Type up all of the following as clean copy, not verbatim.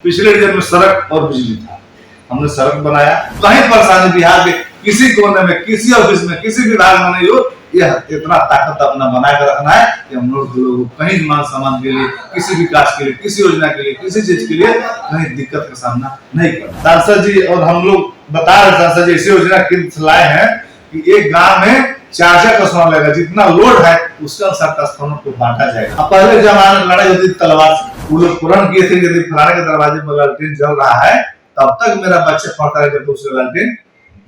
पिछले रीजन में सड़क और बिजली था, हमने सड़क बनाया। कहीं परेशानी बिहार के किसी कोने में, किसी ऑफिस में, किसी विभाग में नहीं हो, यह इतना ताकत अपना बना कर रखना है कि हम लोग को कहीं मान सम्मान के लिए, किसी विकास के लिए, किसी योजना के लिए, किसी चीज के लिए कहीं दिक्कत का सामना नहीं करना। सांसद जी और हम लोग बता रहे, सांसद जी ऐसी योजना लाए हैं कि एक गांव में 4 ट्रांसफार्मर लगेगा, जितना लोड है उसके अनुसार ट्रांसफार्मर को बांटा जाएगा। पहले जमाने में लड़ाई होती तलवार से, वो लोग पूर्ण किए थे यदि फलाने के दरवाजे पर लालटेन जल रहा है तब तक मेरा बच्चा पढ़ता है, जब उसका लालटेन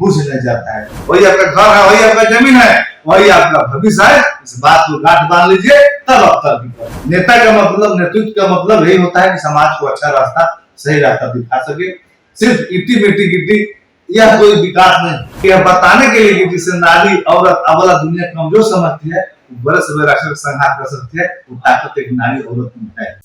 बुझ नहीं जाता है। वही आपका घर है, वही आपका जमीन है, वही आपका भविष्य है। इस बात को गांठ बांध लीजिए, तब अब तक नेता का मतलब, नेतृत्व का मतलब यही होता है कि समाज को अच्छा रास्ता, सही रास्ता दिखा सके। सिर्फ इट्टी मिट्टी गिट्टी यह कोई विकास नहीं। यह बताने के लिए कि जिसे नारी औरत अबला दुनिया कमजोर समझती है, बड़े से बड़े राष्ट्र संघात कर सकती है, वो ताकत एक नारी औरत में है।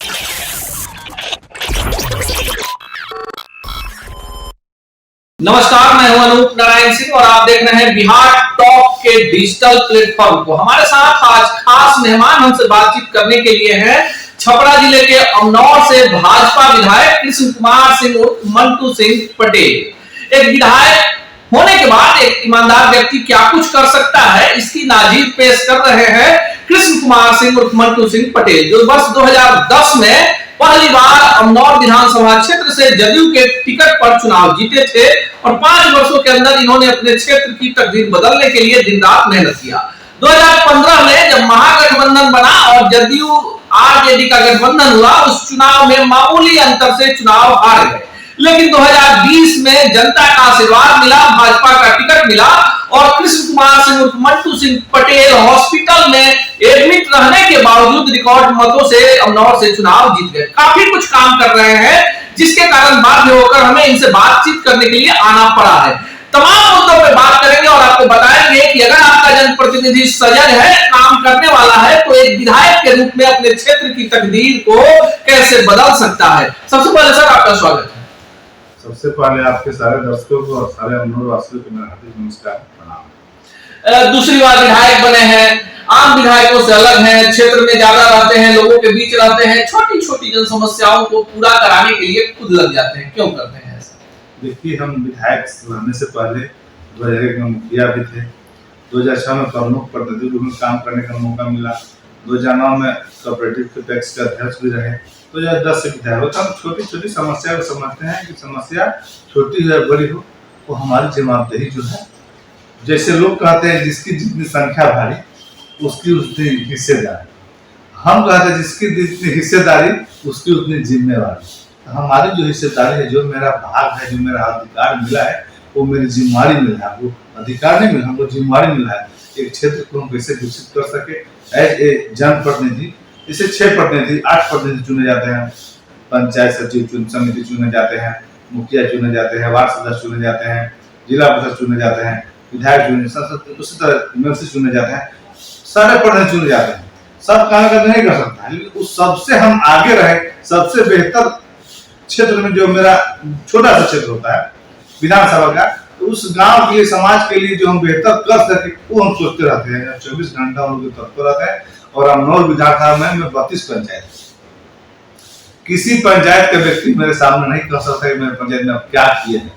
नमस्कार, मैं हूं अनूप नारायण सिंह और आप देख रहे हैं बिहार टॉप के डिजिटल प्लेटफॉर्म को। हमारे साथ आज खास मेहमान हमसे बातचीत करने के लिए हैं छपरा जिले के अमनौर से भाजपा विधायक कृष्ण कुमार सिंह उर्फ मंटू सिंह पटेल। एक विधायक होने के बाद एक ईमानदार व्यक्ति क्या कुछ कर सकता है, इसकी नाजीर पेश कर रहे हैं कृष्ण कुमार सिंह उर्फ मंटू सिंह पटेल, जो वर्ष 2010 में पहली बार अमनौर विधानसभा क्षेत्र से जदयू के टिकट पर चुनाव जीते थे और 5 वर्षों के अंदर इन्होंने अपने क्षेत्र की तकदीर बदलने के लिए दिन रात मेहनत किया। 2015 में जब महागठबंधन बना और जदयू आरजेडी का गठबंधन हुआ, उस चुनाव में मामूली अंतर से चुनाव हार गए, लेकिन 2020 में जनता का आशीर्वाद मिला, भाजपा का टिकट मिला और कृष्ण कुमार सिंह उर्फ मंटू सिंह पटेल हॉस्पिटल में एडमिट रहने के बावजूद रिकॉर्ड मतों से अमनौर से चुनाव जीत गए। काफी कुछ काम कर रहे हैं, जिसके कारण बाध्य होकर हमें इनसे बातचीत करने के लिए आना पड़ा है। तमाम मुद्दों पर बात करेंगे और आपको बताएंगे कि अगर आपका जनप्रतिनिधि सजग है, काम करने वाला है, तो एक विधायक के रूप में अपने क्षेत्र की तकदीर को कैसे बदल सकता है। सबसे पहले सर आपका स्वागत है। सबसे पहले आपके सारे दर्शकों को और सारे अमनौर वासियों को मेरा हार्दिक नमस्कार प्रणाम। दूसरी बार विधायक बने हैं, आम विधायकों से अलग हैं, क्षेत्र में ज्यादा रहते हैं, लोगों के बीच रहते हैं, छोटी छोटी जन समस्याओं को पूरा कराने के लिए खुद लग जाते हैं, क्यों करते हैं ऐसा? देखिए, हम विधायक बनने से पहले 2001 में मुखिया भी थे, 2006 में प्रमुख प्रतिनिधि में काम करने का मौका मिला, 2009 में कोऑपरेटिव के टैक्स के अध्यक्ष भी रहे, 2010 से विधायक हो। हम छोटी छोटी समस्या को समझते हैं कि समस्या छोटी हो या बड़ी हो, वो हमारी जवाबदेही जो है, जैसे लोग कहते हैं जिसकी जितनी संख्या भारी उसकी उतनी हिस्सेदारी, हम कहते हैं जिसकी जितनी हिस्सेदारी उसकी उतनी जिम्मेवारी। तो हमारी जो हिस्सेदारी है, जो मेरा भाग है, जो मेरा अधिकार मिला है, वो मेरी जिम्मेवारी मिला है। वो अधिकार नहीं मिला, हमको जिम्मेवारी मिला है। एक क्षेत्र को हम कैसे विकसित कर सके एज ए जनप्रतिनिधि। इसे 6 प्रतिनिधि, 8 प्रतिनिधि चुने जाते हैं, पंचायत सचिव समिति चुने जाते हैं, मुखिया चुने जाते हैं, वार्ड सदस्य चुने जाते हैं, जिला परिषद चुने जाते हैं, विधायक चुने, उसी तरह एमएलसी चुने जाते हैं, सारे प्रतिनिधि चुने जाते हैं। सब काम करने नहीं कर सकता, लेकिन उस सबसे हम आगे रहे, सबसे बेहतर क्षेत्र में जो मेरा छोटा सा क्षेत्र होता है विधानसभा का, तो उस गांव के लिए, समाज के लिए जो हम बेहतर कर सके, वो हम सोचते रहते हैं। 24 घंटा हम लोग तत्पर रहते हैं। और अमनौर विधानसभा में 32 पंचायत, किसी पंचायत का व्यक्ति मेरे सामने नहीं कह सकता कि मेरे पंचायत में अब क्या किए हैं।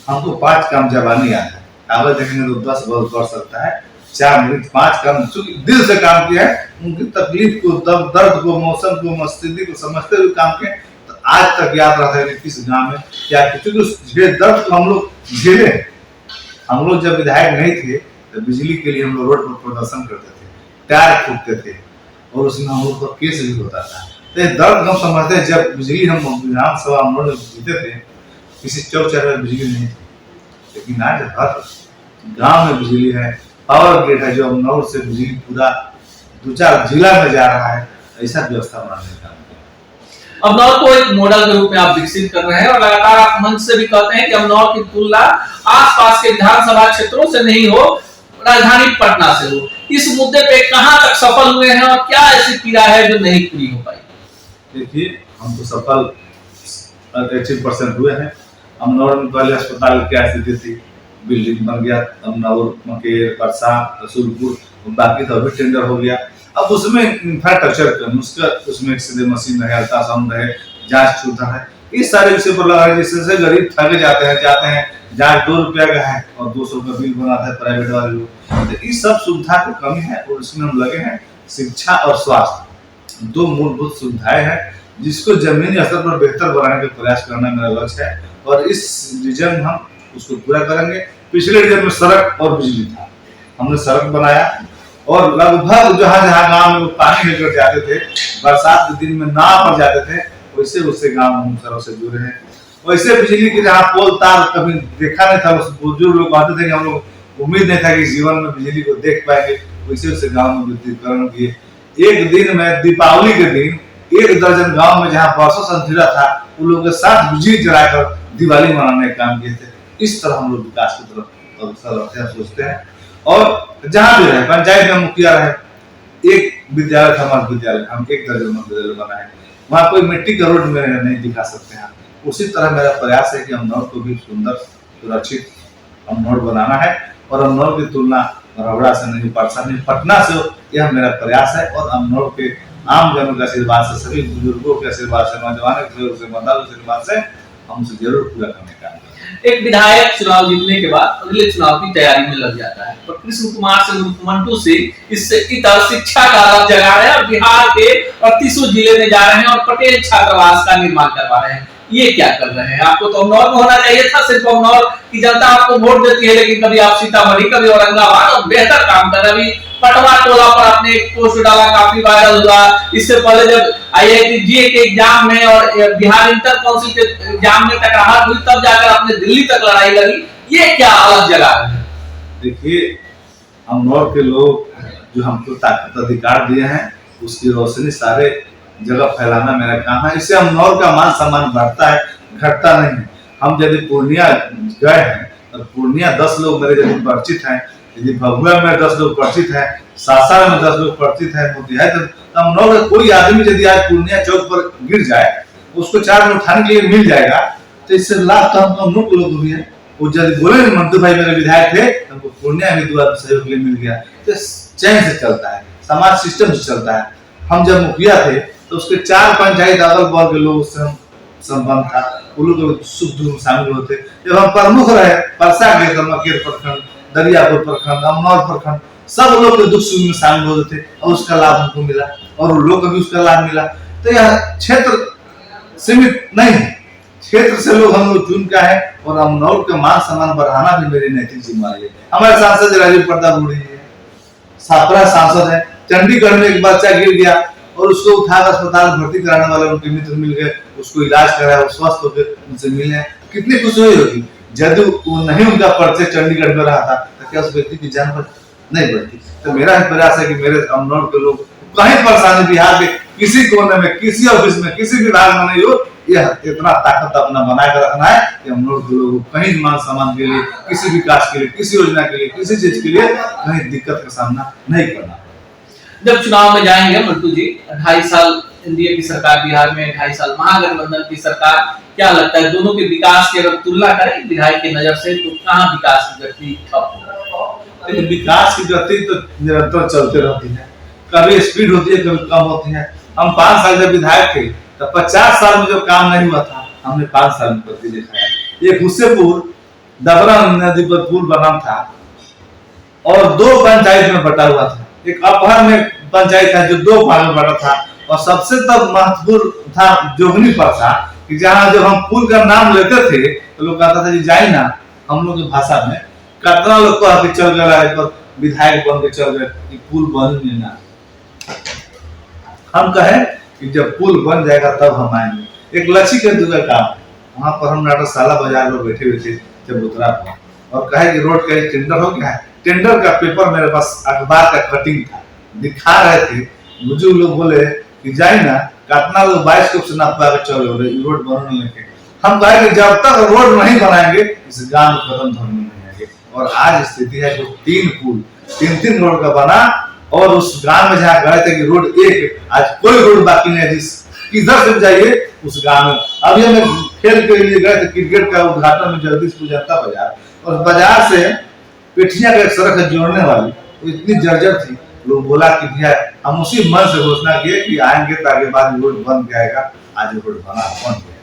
हमको 5 काम जबानी आता है, कागज देखेंगे तो 10 बहुत कर सकता है, 4 मिनट 5 काम दिल से काम किया है, उनकी तकलीफ को, दर्द को, मौसम को, स्थिति को समझते हुए काम किए। तो आज तक याद रहता है कि किस गांव में क्या, क्योंकि उस दर्द को हम लोग झेले। हम लोग जब विधायक नहीं थे तो बिजली के लिए हम लोग रोड पर प्रदर्शन करते थे, टायर फूकते थे और उसमें हम लोग का केस भी होता था। तो ये दर्द हम समझते हैं। जब बिजली हम विधानसभा हम लोग जीते थे, किसी चौक चौराहे में बिजली नहीं थी, लेकिन आज हर गांव में बिजली है। पावर ग्रिड है, जो अमनौर से बिजली पूरा 2-4 जिला में जा रहा है, ऐसा व्यवस्था बनाने का। अमनौर को एक मॉडल के रूप में आप विकसित कर रहे हैं और लगातार आप मंच से भी कहते हैं कि अमनौर की तुलना आसपास के विधानसभा क्षेत्रों से नहीं हो, राजधानी पटना से हो। इस मुद्दे पे कहां तक सफल हुए हैं और क्या ऐसी पीड़ा है जो नहीं पूरी हो पाई? देखिए, हम तो सफल 80% हुए हैं। अमनौर में पहले अस्पताल की क्या स्थिति थी, बिल्डिंग बन गया, अमनौर, मकेर, परसा, रसूलपुर, बाकी तो अभी टेंडर हो गया। अब उसमें इंफ्रास्ट्रक्चर उसमें एक्सरे मशीन है, अल्ट्रासाउंड है, जांच सुविधा है, इस सारे विषय पर लगा है, जिससे गरीब थक जाते हैं जहाँ 2 रुपया का है और 200 का बिल बनाता है प्राइवेट वाले लोग। तो इस सब सुविधा की कमी है और इसमें हम लगे हैं। शिक्षा और स्वास्थ्य 2 मूलभूत सुविधाएं हैं जिसको जमीनी स्तर पर बेहतर बनाने का प्रयास करना मेरा लक्ष्य है और इस रीजन में हम उसको पूरा करेंगे। पिछले रीजन में सड़क और बिजली था, हमने सड़क बनाया और लगभग जहाँ गांव में पानी लेकर जाते थे, बरसात के दिन में नाव पर जाते थे, वैसे उससे गांव हम सड़क से जुड़े हैं। वैसे बिजली के जहाँ पोल तार कभी देखा नहीं था, बुजुर्ग लोग कहते थे कि हम लोग उम्मीद नहीं था कि जीवन में बिजली को देख पाएंगे, वैसे उससे गाँव में विद्युतीकरण किए। एक दिन में दीपावली के दिन 1 दर्जन गांव में जहाँ बरसों से अंधेरा था, उन लोगों के साथ बिजली जलाकर दिवाली मनाने का काम किए थे। इस तरह हम लोग विकास की तरफ अग्रसर सोचते हैं। और जहाँ भी रहे, पंचायत में मुखिया रहे, एक विद्यालय था मध्य विद्यालय, हम 1 दर्जन मध्य विद्यालय बनाए, वहाँ कोई मिट्टी का रोड में नहीं दिखा सकते हैं। उसी तरह मेरा प्रयास है कि अमनौर को भी सुंदर सुरक्षित अमनौर बनाना है और अमनौर की तुलना रबड़ा से नहीं, परसा नहीं, पटना से, यह मेरा प्रयास है। और अमनौर के आम जनों के आशीर्वाद से, सभी बुजुर्गों के आशीर्वाद से, नौजवानों के आशीर्वाद से हम उसे जरूर पूरा करने का। एक विधायक चुनाव जीतने के बाद अगले चुनाव की तैयारी में लग जाता है, पर कृष्ण कुमार से मंटू सिंह इससे इतर शिक्षा का अलग जगह है और बिहार के 38 जिले में जा रहे हैं और पटेल छात्रावास का निर्माण करवा रहे हैं। ये क्या कर रहे हैं? आपको तो अमनौर में होना चाहिए था, सिर्फ अमनौर की जनता आपको वोट देती है, लेकिन कभी आप सीतामढ़ी, कभी औरंगाबाद, और बेहतर काम कर रहे। अभी पटवा टोला पर आपने एक पोस्ट डाला, काफी वायरल हुआ। इससे पहले जब IIT GA के एग्जाम में और बिहार इंटर काउंसिल के एग्जाम में टकराहट हुई, तब जाकर आपने दिल्ली तक लड़ाई लगी। ये क्या अलग जगह है? देखिए, अमनौर के लोग जो हमको ताकत अधिकार दिए हैं, उसकी रोशनी सारे जगह फैलाना मेरा काम है। इससे अमनौर का मान सम्मान बढ़ता है, घटता नहीं है। हम यदि पूर्णिया गए हैं तो पूर्णिया 10 लोग मेरे यदि परिचित हैं, यदि भभुआ में 10 लोग परिचित हैं, सासाराम में 10 लोग परिचित हैं, मोतिहारी, तो अमनौर का कोई आदमी यदि आज पूर्णिया चौक पर गिर जाए, उसको 4 में उठाने के लिए मिल जाएगा, तो इससे लाभ तो हम लोग को लोग भी है। वो जब बोले मंटू भाई मेरे विधायक थे, हमको पूर्णिया में 2 आदमी सहयोग के लिए मिल गया। तो चैन से चलता है, समाज सिस्टम से चलता है। हम जब मुखिया थे तो उसके 4 पंचायत अगल बगल के लोग से संबंध था, वो लोग सुख दुख में शामिल होते। जब हम प्रमुख रहे, परसा के मकेर प्रखंड, दरियापुर प्रखंड, अमनौर प्रखंड, सब लोग के दुख सुख में शामिल होते थे और उसका लाभ हमको मिला और उन लोग को भी उसका लाभ मिला। तो यह क्षेत्र सीमित नहीं है, क्षेत्र से लोग हम लोग चुन का है और अमनौर का मान सम्मान बढ़ाना भी मेरी नैतिक जिम्मेदारी है। हमारे सांसद राजीव प्रताप रूढ़ी है, छात्रा सांसद है। चंडीगढ़ में एक बच्चा गिर गया और उसको उठाकर अस्पताल भर्ती कराने वाले उनके मित्र मिल गए, उसको इलाज कराया, वो स्वस्थ होकर उनसे मिले, कितनी खुशी हुई होगी। यदि वो नहीं उनका परिचय चंडीगढ़ में रहा था तो क्या उस व्यक्ति की जान नहीं बढ़ती। तो मेरा प्रयास है कि मेरे अमनौर के लोग कहीं परेशानी बिहार के किसी कोने में, किसी ऑफिस में, किसी विभाग में नहीं हो, यह इतना ताकत अपना बनाकर रखना है कि अमनौर के लोगों को कहीं मान सम्मान के लिए, किसी विकास के लिए, किसी योजना के लिए, किसी चीज के लिए कहीं दिक्कत का सामना नहीं करना। जब चुनाव में जाएंगे मंटू जी, 2.5 साल एनडीए की सरकार बिहार में, 2.5 साल महागठबंधन की सरकार, क्या लगता है दोनों के विकास की अगर तुलना करें विधायक की नजर से, तो कहाँ विकास की गति ठप होगी? विकास की गति तो निरंतर चलते रहती है, कभी स्पीड होती है, कभी कम होती है। हम 5 साल जब विधायक थे तो 50 साल में जो काम नहीं हुआ था, हमने 5 साल में करके दिखाया। एक हुस्सेपुर डबरा नदी पर पुल बना था और 2 पंचायत में बटा हुआ था। एक अपहर में पंचायत था जो 2 भाग में बटा था और सबसे तब महत्वपूर्ण था जोगनी परसा, कि जहाँ जब हम पुल का नाम लेते थे तो लोग कहता था जी जाई ना, हम लोग की भाषा में कितना लोग को आके चल गया, विधायक बन के चल गए कि पुल बन नहीं ना। हम कहे कि जब पुल बन जाएगा तब हम आएंगे। एक लच्छी के दूसरा काम, वहां पर हम नाटकशाला बाजार में बैठे हुए थे चबूतरा पर और कहे कि रोड का टेंडर हो गया है। टेंडर का पेपर मेरे पास अखबार का कटिंग था, दिखा रहे थे। बुजुर्ग लोग बोले कि जाए ना, कितना लोग 22 को से नाप के चल रहे रोड बनने लेके। हम कहे कि जब तक रोड नहीं बनाएंगे इस गांव में कदम धरने नहीं आएंगे। और आज स्थिति है जो 3 पुल 3 रोड का बना और उस गांव में जहाँ गए थे कि रोड एक, आज कोई रोड बाकी नहीं है। जिस किधर से जाइए उस गांव में। अभी हम खेल के लिए गए थे, क्रिकेट का उद्घाटन में जगदीशपुर जनता बाजार, और बाजार से पेठिया का एक सड़क है जोड़ने वाली, तो इतनी जर्जर थी। लोग बोला कि भैया, हम उसी मन से घोषणा किए कि आएंगे तो आगे बाद रोड बन जाएगा। आज रोड बन गया।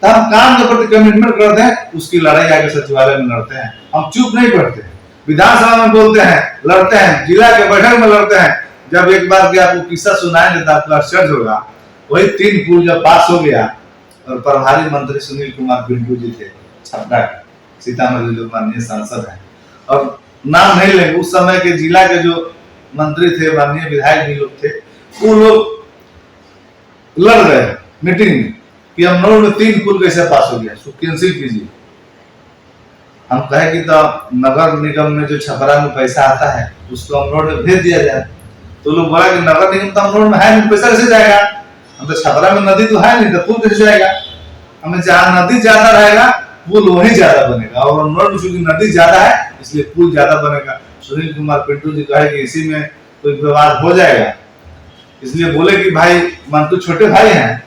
तो हम काम के प्रति कमिटमेंट करते हैं, उसकी लड़ाई आगे सचिवालय में लड़ते हैं। हम चुप नहीं बैठते, विधानसभा में बोलते हैं, लड़ते हैं, जिला के बैठक में लड़ते हैं। जब एक बार के आपको किस्सा सुनाएंगे तो आपको आश्चर्य होगा। वही 3 पुल जब पास हो गया और प्रभारी मंत्री सुनील कुमार पिंटू जी थे, छपरा के, सीतामढ़ी जो माननीय सांसद हैं, और नाम नहीं लेंगे, उस समय के जिला के जो मंत्री थे, माननीय विधायक भी लोग थे, वो लोग लड़ गए मीटिंग में कि अमनौर में 3 पुल कैसे पास हो गया, उसको कैंसिल कीजिए। हम कहे कि तो नगर निगम में जो छपरा में पैसा आता है उसको अमनौर में भेज दिया जाए। तो लोग बोला कि नगर निगम तो अमनौर में है नहीं, पैसा कैसे जाएगा, हम तो छपरा में नदी तो है नहीं, तो पुल कैसे जाएगा। हमें जहाँ नदी ज्यादा रहेगा पुल वही ज्यादा बनेगा, और अमनौर में चूंकि नदी ज्यादा है इसलिए पुल ज्यादा बनेगा। सुनील कुमार पिंटू जी कहे कि इसी में कोई विवाद हो जाएगा, इसलिए बोले कि भाई मंटू छोटे भाई हैं,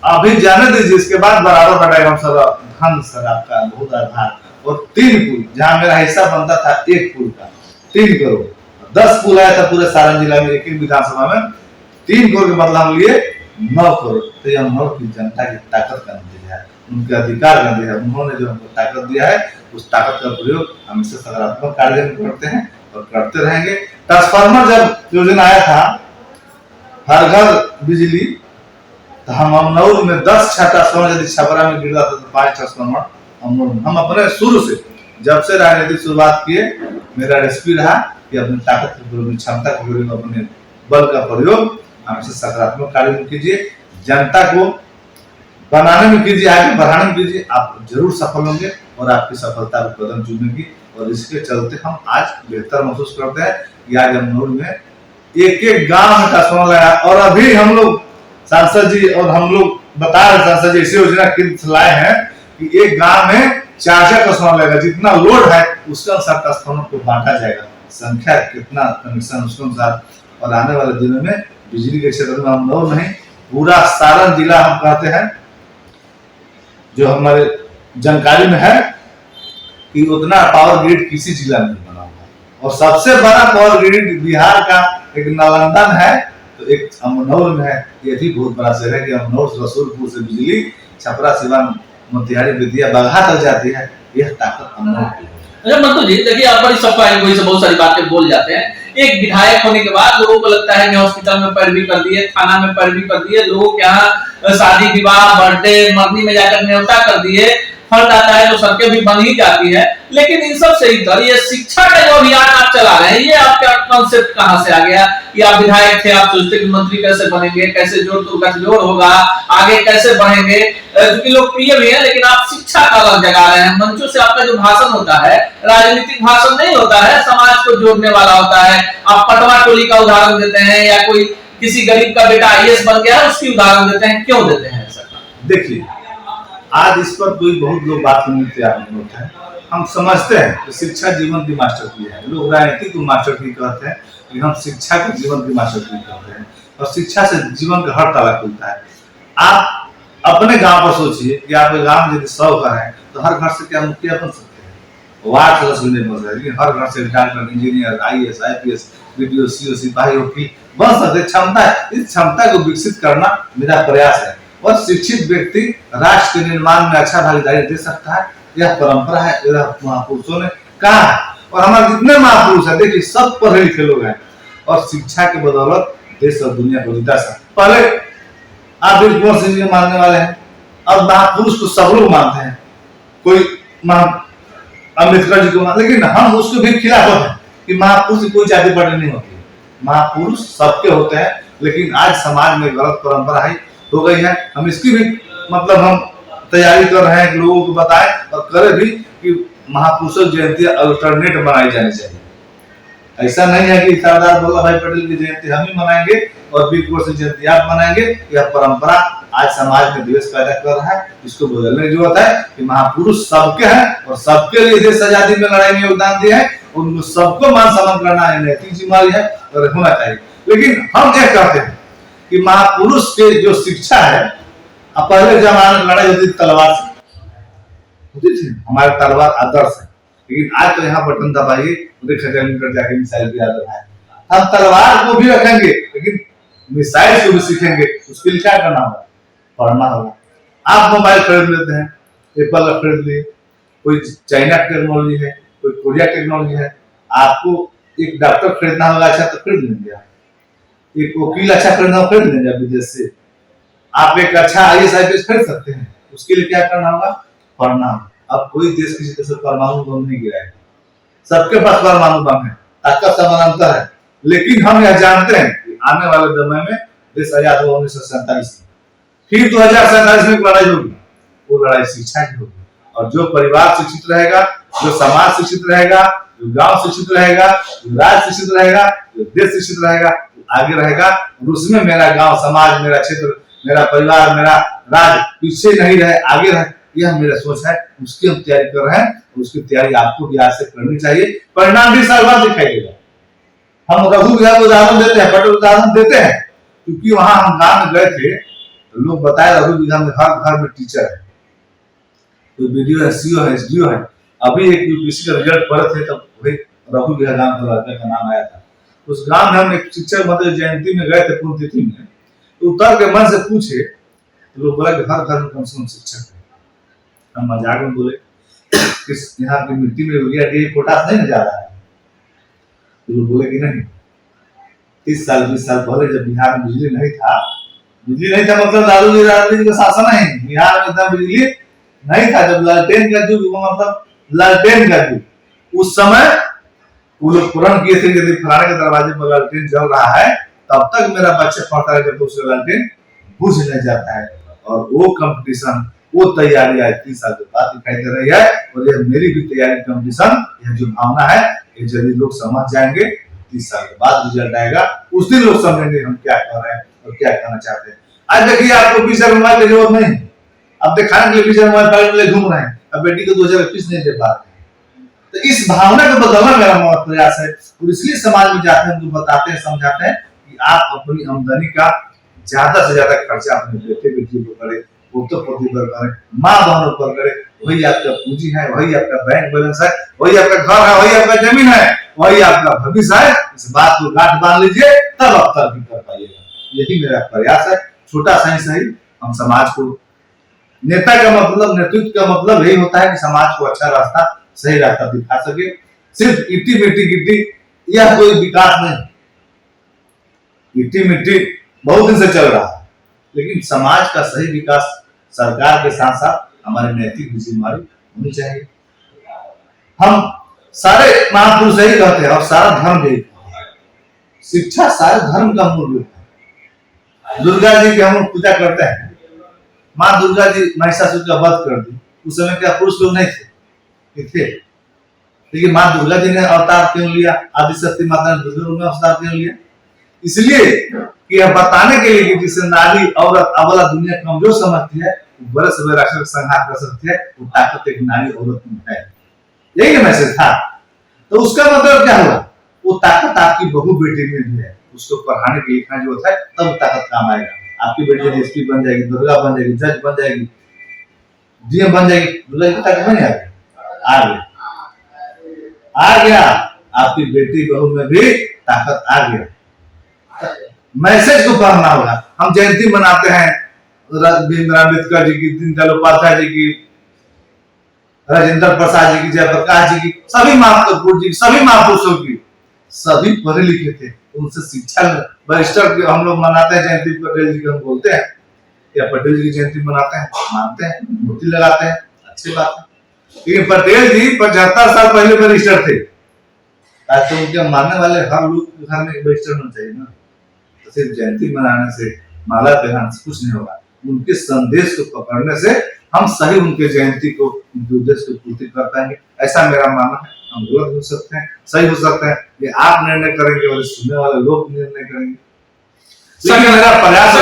अभी जाने दीजिए, इसके बाद बराबर बढ़ाएगा सर, धन सर आपका बहुत आभार। और 3 पुल, जहां मेरा हिस्सा बनता था 1 पुल का 3 करोड़, 10 पुल आया था पूरे सारण जिला में, एक विधानसभा में 3 करोड़ के बदला हम लिए 9 करोड़। तो ये अमनौर की जनता की ताकत का नतीजा है, उनके अधिकार का नतीजा है। उन्होंने जो हमको ताकत दिया है उस ताकत का प्रयोग हम इससे सकारात्मक कार्य में करते हैं और करते रहेंगे। ट्रांसफार्मर जब योजना आया था हर घर बिजली, तो हम अमनौर में 10 ट्रांसफार्मर, यदि छपरा में गिर जाता तो 5 ट्रांसफार्मर अमनौर में। हम अपने शुरू से जब से राजनीतिक शुरुआत किए, मेरा रेसिपी रहा कि अपनी ताकत के प्रयोग, क्षमता के प्रयोग, अपने बल का प्रयोग हमसे सकारात्मक कार्य में कीजिए, जनता को बनाने में कीजिए, आगे बढ़ाने में कीजिए, आप जरूर सफल होंगे और आपकी सफलता को कदम चूमेगी। और इसके चलते हम आज बेहतर महसूस करते हैं कि आज अमनौर में एक गांव में ट्रांसफार्मर लगा, और अभी हम लोग सांसद जी और हम लोग बता रहे, सांसद जी ऐसी योजना लाए हैं कि एक गांव में 4 ट्रांसफार्मर लगेगा, जितना लोड है उसके अनुसार ट्रांसफार्मर को बांटा जाएगा, संख्या कितना कनेक्शन उसके अनुसार। और आने वाले दिनों में बिजली के क्षेत्र में अमनौर नहीं, पूरा सारण जिला हम कहते हैं, जो हमारे जानकारी में है कि उतना पावर ग्रिड किसी जिला में नहीं बना हुआ। और सबसे बड़ा पावर ग्रिड बिहार का एक नालंदा में है, तो एक अमनौर में है। ये भी बहुत बड़ा शहर है कि अमनौर रसूलपुर से बिजली छपरा, सिवान, मोतिहारी, बेतिया, बगहा तक जाती है। यह ताकत अमनौर की है। अच्छा मंटू जी, देखिए आप बड़ी सफाई से बहुत सारी बातें बोल जाते हैं। एक विधायक होने के बाद लोगों को लगता है कि हॉस्पिटल में पैरवी कर दिए, थाना में पैरवी कर दिए, लोगों के यहाँ शादी विवाह, बर्थडे, मरनी में जाकर न्योता कर दिए, फंड आता है तो सड़कें भी बन ही जाती है। लेकिन इन सब से इधर ये शिक्षा का जो अभियान आप चला रहे हैं, ये आपका कॉन्सेप्ट कहाँ से आ गया कि आप विधायक थे, आप सोचते कि मंत्री कैसे बनेंगे, कैसे जोड़ तो गठजोड़ होगा, आगे कैसे बढ़ेंगे, क्योंकि लोकप्रिय भी है, लेकिन आप शिक्षा का अलग जगा रहे हैं। मंचों से आपका जो भाषण होता है राजनीतिक भाषण नहीं होता है, समाज को जोड़ने वाला होता है। आप पटवा टोली का उदाहरण देते हैं, या कोई किसी गरीब का बेटा IAS बन गया है उसकी उदाहरण देते हैं, क्यों देते हैं ऐसा? देखिए, आज इस पर कोई बहुत लोग बात करने तैयार नहीं होते हैं। हम समझते हैं कि शिक्षा जीवन की मास्टर की है, लोग राजनीति को मास्टर की कहते हैं, लेकिन हम शिक्षा को जीवन की मास्टर की कहते हैं। और शिक्षा से जीवन का हर ताला खुलता है। आप अपने गांव पर सोचिए कि आपके गांव में यदि 100 घर है तो हर घर से क्या मुखिया बन सकते हैं, वार्ड सदस्य नहीं बन सकते, लेकिन हर घर से doctor, engineer, IAS, IPS, BDO, CO, सिपाही, वकील बन सकते। क्षमता है, इस क्षमता को विकसित करना मेरा प्रयास है। और शिक्षित व्यक्ति राष्ट्र के निर्माण में अच्छा भागीदारी दे सकता है, यह परंपरा है, यह महापुरुषों ने कहा है। और हमारे जितने महापुरुष है, देखिए सब पढ़े लिखे लोग हैं, और शिक्षा के बदौलत देश और दुनिया को जीता सकते। पहले आप वीर कुंवर सिंह जी मानने वाले हैं, और महापुरुष को सब लोग मानते हैं, कोई अम्बेडकर जी को मानते, लेकिन हम उसके भी खिलाफ हैं कि महापुरुष की कोई जाति पार्टी नहीं होती। महापुरुष सबके होते हैं, लेकिन आज समाज में गलत परंपरा हो गई है। हम इसकी भी हम तैयारी कर रहे हैं कि लोगों को बताएं और करें भी कि महापुरुषों की जयंती अल्टरनेट मनाई जानी चाहिए। ऐसा नहीं है कि सरदार वल्लभ भाई पटेल की जयंती हम ही मनाएंगे और वीर कुंवर सिंह जयंती आप मनाएंगे। यह परंपरा आज समाज में द्वेष पैदा कर रहा है, इसको बदलने की जरूरत है कि महापुरुष सबके हैं और सबके लिए देश आजादी में लड़ाई में योगदान दिया है, उनको सबको मान सम्मान करना है, नैतिक जिम्मेदारी है और होना चाहिए। लेकिन हम क्या कहते हैं कि महापुरुष के जो शिक्षा है, पहले जमाने में लड़ाई होती थी तलवार से, होती थी, हमारे तलवार आदर्श है, लेकिन आज तो यहाँ बटन दबाइए, किलोमीटर जाके मिसाइल भी आ रहा है। हम तलवार को भी रखेंगे, लेकिन मिसाइल को भी सीखेंगे। उसके लिए क्या करना होगा? पढ़ना होगा। आप मोबाइल खरीद लेते हैं, एप्पल का खरीद लिए, कोई चाइना टेक्नोलॉजी है, कोई कोरिया टेक्नोलॉजी है। आपको एक डॉक्टर खरीदना होगा अच्छा तो खरीद लेंगे आप, एक वकील अच्छा खरीदना हो खरीद लेंगे विदेश से। आप एक अच्छा IAS IPS खरीद सकते हैं, उसके लिए क्या करना होगा? पढ़ना। अब कोई देश किसी देश में परमाणु बम नहीं गिराएगा, सबके पास परमाणु बम है, ताकत समानांतर है। लेकिन हम यह जानते हैं कि आने वाले समय में देश आजाद हुआ 1947 में, फिर 2047 में लड़ाई होगी, वो लड़ाई शिक्षा की होगी। और जो परिवार शिक्षित रहेगा, जो समाज शिक्षित रहेगा, जो गांव शिक्षित रहेगा, जो राज्य शिक्षित रहेगा, जो देश शिक्षित रहेगा, आगे रहेगा। और उसमें मेरा गांव, समाज, मेरा क्षेत्र, मेरा परिवार, मेरा राज्य पीछे नहीं रहे, आगे रहे, यह मेरा सोच है। उसकी हम तैयारी कर रहे हैं, उसकी तैयारी आपको भी आज से करनी चाहिए। परिणाम 20 साल बाद दिखाई देगा। हम रघु विहार को उदाहरण देते हैं, पटेल उदाहरण देते हैं, क्योंकि वहां हम गांव में गए थे तो लोग बताए रघु विहार में हर घर में टीचर है, कोई BDO है, CO है, SDO है। अभी एक UPSC का रिजल्ट पढ़े थे तब वही रघु विहार गांव का लड़का का नाम आया था। उस गांव में हम एक शिक्षक मतलब जयंती में गए थे, पुण्यतिथि में, तो उतर के मन से पूछे तो लोग बोला कि हर घर में कम से कम शिक्षक है। हम मजाक में बोले कि यहाँ की मिट्टी में यूरिया DAP पोटास नहीं जा रहा है? तो लोग बोले कि नहीं। 30 साल 20 साल पहले जब बिहार में बिजली नहीं था मतलब लालू जी का शासन है, बिहार में इतना बिजली नहीं था। जब लालटेन का युग, मतलब लालटेन का युग, उस समय वो लोग प्रण किए थे यदि फलाने के दरवाजे पर लालटेन जल रहा है तब तक मेरा बच्चा पढ़ता है, जब तक उसका लालटेन बुझ नहीं जाता है। और वो कंपटीशन, वो तैयारी आज 30 साल के बाद दिखाई दे रही है। और यह मेरी भी तैयारी, कंपटीशन, यह जो भावना है, ये यदि लोग समझ जाएंगे 30 साल के बाद रिजल्ट आएगा, उस दिन लोग समझेंगे हम क्या कर रहे हैं और क्या करना चाहते हैं। आज देखिए आपको 20 मोबाइल की जरूरत नहीं, अब दिखाने के लिए 20 मोबाइल घूम रहे हैं, अब बेटी को 2021 नहीं दे पा रहे। तो इस भावना को बदलना मेरा प्रयास है। और इसलिए समाज में जाते हैं, उनको बताते हैं, समझाते हैं कि आप अपनी आमदनी का ज्यादा से ज्यादा खर्चा अपने बेटे बेटी पर करें, पुत्र पोती पर करें, माँ बहनों पर करें। वही आपका पूंजी है, वही आपका बैंक बैलेंस है, वही आपका घर है, वही आपका जमीन है, वही आपका भविष्य है। इस बात को गांठ बांध लीजिए, तब आप तरक्की कर पाइएगा। यही मेरा प्रयास है, छोटा सा ही सही। हम समाज को, नेता का मतलब, नेतृत्व का मतलब यही होता है कि समाज को अच्छा रास्ता, सही रास्ता दिखा सके। सिर्फ इट्टी मिट्टी गिट्टी, यह कोई विकास नहीं। इट्टी मिट्टी बहुत दिन से चल रहा है, लेकिन समाज का सही विकास सरकार के साथ साथ हमारी नैतिक जिम्मेदारी होनी चाहिए। हम सारे महापुरुष यही कहते हैं और सारा धर्म यही कहता है, शिक्षा सारे धर्म का मूल रूप है। दुर्गा जी की हम लोग पूजा करते हैं, माँ दुर्गा जी महिषासुर का वध कर दी, उस समय क्या पुरुष लोग नहीं थे? लेकिन माँ दुर्गा जी ने अवतार क्यों लिया? आदिशक्ति माता ने दुर्गा में अवतार क्यों लिया? इसलिए कि यह बताने के लिए कि जिसे नारी औरत अबला दुनिया कमजोर समझती है, बड़े से बड़े राक्षस संहार कर सकती है, वो ताकत एक नारी औरत में है। यही मैसेज था। तो उसका मतलब क्या हुआ? वो ताकत आपकी बहू बेटी में भी है, उसको पढ़ाने के लिखना जो होता है तब ताकत काम आएगा। आपकी बेटी एसपी बन जाएगी, दुर्गा बन जाएगी, जज बन जाएगी, DM बन जाएगी, दुर्गा की ताकत नहीं आएगी। आ गया आपकी बेटी बहू में भी ताकत आ गया। मैसेज को पढ़ना होगा। हम जयंती मनाते हैं भीमराव अम्बेडकर जी की, दीनदयाल उपाध्याय जी की, राजेंद्र प्रसाद जी की, जयप्रकाश जी की, सभी महापुरुषों की, सभी महापुरुषों की, सभी पढ़े लिखे थे, उनसे शिक्षा बैरिस्टर की हम लोग मनाते हैं जयंती। पटेल जी की हम बोलते हैं या पटेल जी की जयंती मनाते हैं, मानते हैं, मूर्ति लगाते हैं, अच्छी बात है। लेकिन पटेल जी 75 साल पहले बैरिस्टर थे, तो उनके मानने वाले हर लोग के घर में बैरिस्टर होना चाहिए ना। तो सिर्फ जयंती मनाने से, माला पहनाने से कुछ नहीं होगा। उनके संदेश को पकड़ने से हम सही उनके जयंती को, उनके उद्देश्य को पूर्ति कर पाएंगे, ऐसा मेरा मानना है। हम गलत हो सकते हैं, सही हो सकते हैं, ये आप निर्णय करेंगे और सुनने वाले लोग निर्णय करेंगे। मेरा प्रयास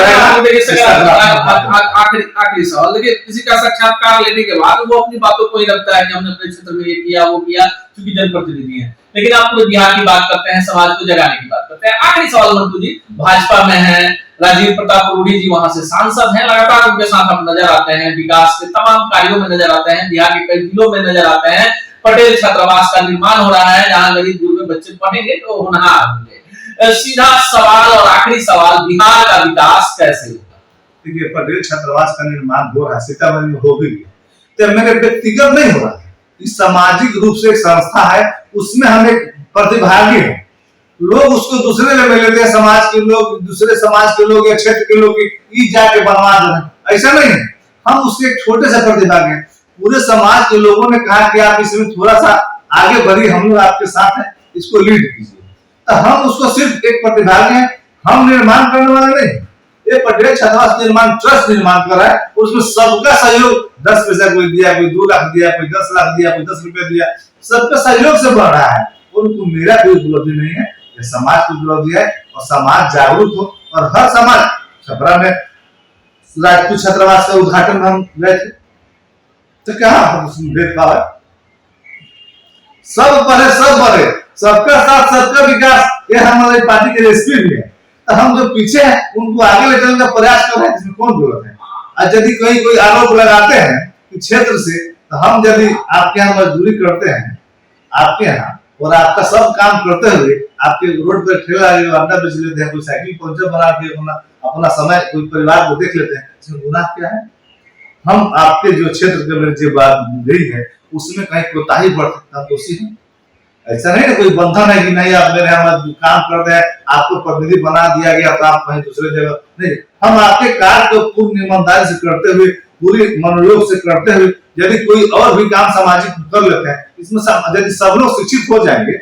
आखिरी सवाल, देखिए किसी का साक्षात्कार लेने के बाद वो अपनी बातों को ही लगता है कि हमने अपने क्षेत्र में ये किया वो किया, क्योंकि जनप्रतिनिधि है। लेकिन आप पूरे बिहार की बात करते हैं, समाज को जगाने की बात करते हैं। आखिरी सवाल मंटू जी, भाजपा में है, राजीव प्रताप रूडी जी वहां से सांसद हैं, लगातार उनके साथ आप नजर आते हैं, विकास के तमाम कार्यों में नजर आते हैं, बिहार के कई जिलों में नजर आते हैं। पटेल छात्रावास का निर्माण हो रहा है, जहां गरीब गुरबे बच्चे पढ़ेंगे तो होनहार होंगे। सीधा सवाल और आखिरी सवाल, बिहार का विकास कैसे होगा? देखिए पटेल छात्रावास का निर्माण हो रहा है, सीतामढ़ी में हो भी गया, तो मेरे व्यक्तिगत नहीं हो रहा है, इस सामाजिक रूप से एक संस्था है, उसमें हम एक प्रतिभागी हैं। लोग उसको दूसरे में लेते हैं, समाज के लोग, दूसरे समाज के लोग या क्षेत्र के लोग जाके बनवा दे रहे हैं, ऐसा नहीं है। हम उसके एक छोटे से प्रतिभागी हैं। पूरे समाज के लोगों ने कहा कि आप इसमें थोड़ा सा आगे बढ़िए, हम लोग आपके साथ हैं, इसको लीड कीजिए। तो हम उसको सिर्फ एक प्रतिभागी हैं, हम निर्माण करने वाले नहीं। ये पटेल छात्रावास निर्माण ट्रस्ट निर्माण कर रहा है, उसमें सबका सहयोग, 10 पैसा कोई दिया, कोई 2 लाख दिया, कोई 10 लाख दिया, कोई 10 रुपए दिया, सबका सहयोग से बढ़ रहा है। और उनको मेरा कोई उपलब्धि नहीं है, ये समाज की उपलब्धि है। और समाज जागरूक हो, और हर समाज, छपरा में राजपूत छात्रावास का उद्घाटन में हम गए थे, तो क्या भेदभाव है? सब पढ़े सब बढ़े, सबका साथ सबका विकास, ये हमारी पार्टी के रेसिपी भी है। तो हम जो पीछे हैं उनको आगे ले जाने का प्रयास कर रहे हैं, इसमें कौन जरूरत है? और यदि कोई आरोप लगाते हैं क्षेत्र से, तो हम यदि आपके यहाँ मजदूरी करते हैं, आपके यहाँ, और आपका सब काम करते हुए आपके रोड पर ठेला अंडा बेच लेते हैं, कोई साइकिल पंचर बना के अपना समय कोई परिवार को देख लेते हैं, इसमें गुनाह क्या है? हम आपके जो क्षेत्र के जो बात गई है उसमें कहीं कोताही बरतते हम दोषी हैं? ऐसा नहीं ना, कोई बंधन है कि नहीं आप मेरे यहाँ काम करते हैं, आपको प्रतिनिधि बना दिया गया तो आप कहीं दूसरे जगह नहीं। हम आपके कार्य को पूर्ण ईमानदारी से करते हुए, पूरी मनोयोग से करते हुए, यदि कोई और भी काम सामाजिक कर लेते हैं, इसमें यदि सब लोग शिक्षित हो जाएंगे।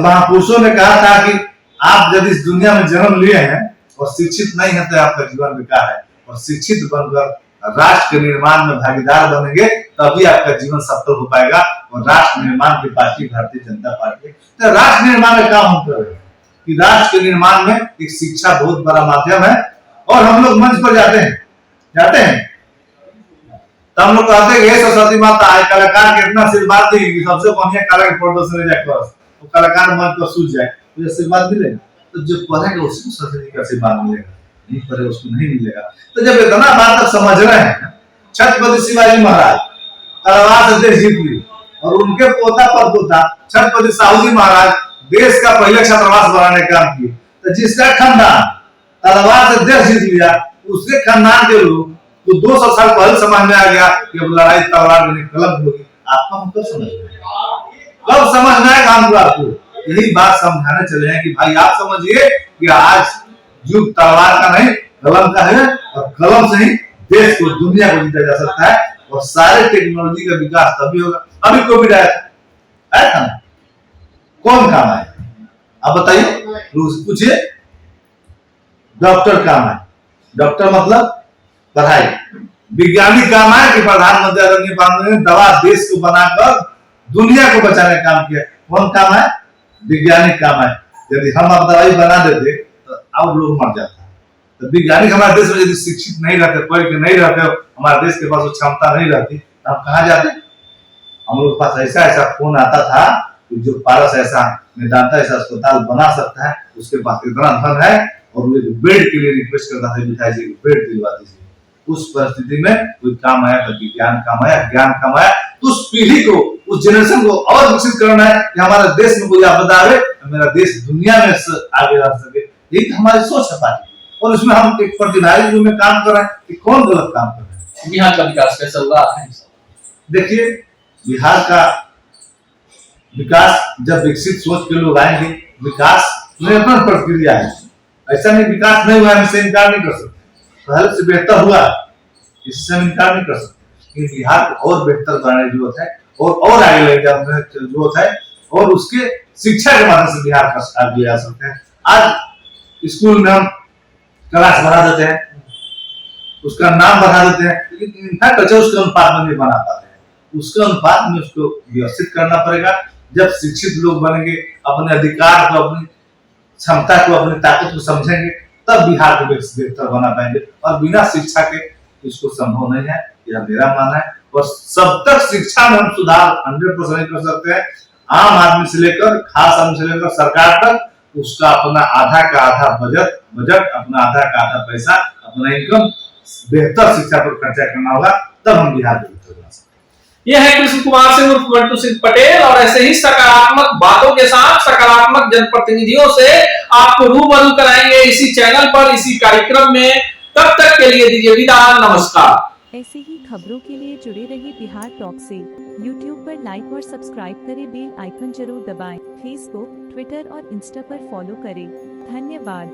महापुरुषों ने कहा था कि आप यदि इस दुनिया में जन्म लिए हैं और शिक्षित नहीं है तो आपका जीवन बेकार है, और शिक्षित बनकर राष्ट्र के निर्माण में भागीदार बनेंगे तभी आपका जीवन सफल हो पाएगा। और राष्ट्र निर्माण की पार्टी भारतीय जनता पार्टी है। तो राष्ट्र निर्माण में काम हम कर रहे हैं कि राष्ट्र के निर्माण में एक शिक्षा बहुत बड़ा माध्यम है। और हम लोग मंच पर जाते हैं तो हम लोग कहते हैं सरस्वती माता आए, कलाकार के इतना आशीर्वाद देंगे कि सबसे बढ़िया कला के प्रदर्शन जाकर तो कलाकार मंच पर सूझ जाए, तो आशीर्वाद मिलेगा। तो जो पढ़ेगा उसको सरस्वती का आशीर्वाद मिलेगा, नहीं पढ़े उसको नहीं मिलेगा। तो जब इतना बात तक समझ रहे हैं, छत्रपति शिवाजी महाराज तलवार से देश जीत ली, और उनके पोता पर पोता छत्रपति साहू जी महाराज देश का पहले छात्रावास बनाने का काम किए। तो जिसका खानदान तलवार से देश जीत लिया, उसके खानदान के लोग तो 200 साल पहले समझ में आ गया कि अब लड़ाई तलवार में गलत होगी। आपका हम कब समझ में कब समझ में आएगा? हमको आपको यही बात समझाने चले हैं कि भाई आप समझिए कि आज युग तलवार का नहीं कलम का है, और कलम से ही देश को, दुनिया को जीता जा सकता है। और सारे टेक्नोलॉजी का विकास तभी होगा। अभी कोविड आया था, कौन काम आया? आप बताइए, पूछिए। डॉक्टर काम है, डॉक्टर मतलब पढ़ाई। विज्ञानिक काम है कि प्रधानमंत्री आदरणीय प्रधानमंत्री ने दवा देश को बनाकर दुनिया को बचाने का काम किया। कौन काम है? वैज्ञानिक काम है। यदि हम अब दवाई बना देते तो अब लोग मर जाते। तो वैज्ञानिक हमारे देश में यदि शिक्षित नहीं रहते, पढ़ के नहीं रहते, हमारे देश के पास वो क्षमता नहीं रहती, तो हम कहाँ जाते? हम लोग के पास ऐसा फोन आता था कि जो पारस ऐसा मेदांता ऐसा अस्पताल बना सकता है, उसके पास इतना धन है, और वो बेड के लिए रिक्वेस्ट करता था, मिठाई जी बेड दिलवा दीजिए। उस परिस्थिति में कोई काम आया तो विज्ञान काम आया, ज्ञान काम आया। तो उस पीढ़ी को, उस जनरेशन को और विकसित करना है कि हमारे देश में कोई आपदा आवे तो मेरा देश दुनिया में आगे बढ़ सके। यही हमारी सोच है पार्टी, और उसमें हम एक प्रतिभागी रूप में काम कर रहे हैं कि कौन गलत काम कर रहे हैं। बिहार का विकास कैसे होगा? देखिए, बिहार का विकास जब विकसित सोच के लोग आएंगे, विकास निरंतर प्रक्रिया है। ऐसा नहीं विकास नहीं हुआ, हमसे इनकार नहीं कर सकते, पहले से बेहतर हुआ, इससे हम इनकार नहीं कर सकते। बिहार को और बेहतर बनाने की जरूरत है, और आगे ले जाने की जरूरत है, और उसके शिक्षा के माध्यम से बिहार का आगे जा सकते हैं। आज स्कूल में हम क्लास बढ़ा देते हैं, उसका नाम बढ़ा देते हैं, लेकिन इनफैक्ट अच्छा उसके अनुपात में नहीं बना पाते हैं। उसके अनुपात में उसको व्यवस्थित करना पड़ेगा। जब शिक्षित लोग बनेंगे, अपने अधिकार को, अपनी क्षमता को, अपनी ताकत को समझेंगे, तब बिहार को बेहतर बना पाएंगे। और बिना शिक्षा के इसको संभव नहीं है, यह मेरा मानना है। और सब तक शिक्षा में हम सुधार 100% नहीं कर सकते हैं। आम आदमी से लेकर, खास आदमी से लेकर सरकार तक, उसका अपना आधा का आधा बजट, अपना आधा का आधा पैसा, अपना इनकम बेहतर शिक्षा पर खर्चा करना होगा, तब हम बिहार को बेहतर बना सकते हैं। ये है कृष्ण कुमार सिंह उर्फ बंटू सिंह पटेल, और ऐसे ही सकारात्मक बातों के साथ सकारात्मक जनप्रतिनिधियों से आपको रूबरू कराएंगे इसी चैनल पर, इसी कार्यक्रम में। तब तक के लिए दीजिए विदा, नमस्कार। ऐसे ही खबरों के लिए जुड़े रहिए बिहार टॉक से। यूट्यूब पर लाइक और सब्सक्राइब करें, बेल आइकन जरूर दबाएं। फेसबुक, ट्विटर और इंस्टा पर फॉलो करें। धन्यवाद।